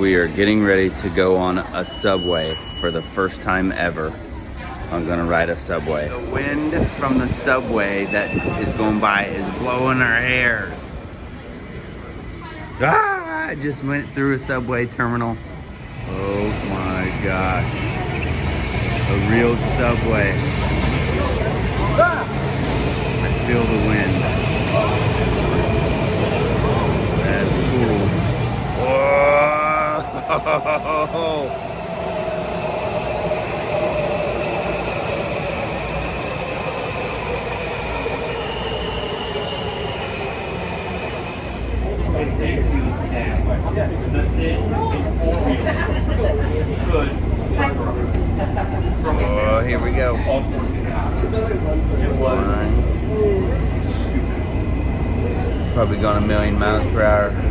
We are getting ready to go on a subway for the first time ever. I'm gonna ride a subway. The wind from the subway that is going by is blowing our hairs. Ah, I just went through a subway terminal. Oh my gosh. A real subway. I feel the wind. That's cool. Whoa! Oh, here we go. Probably going a million miles per hour.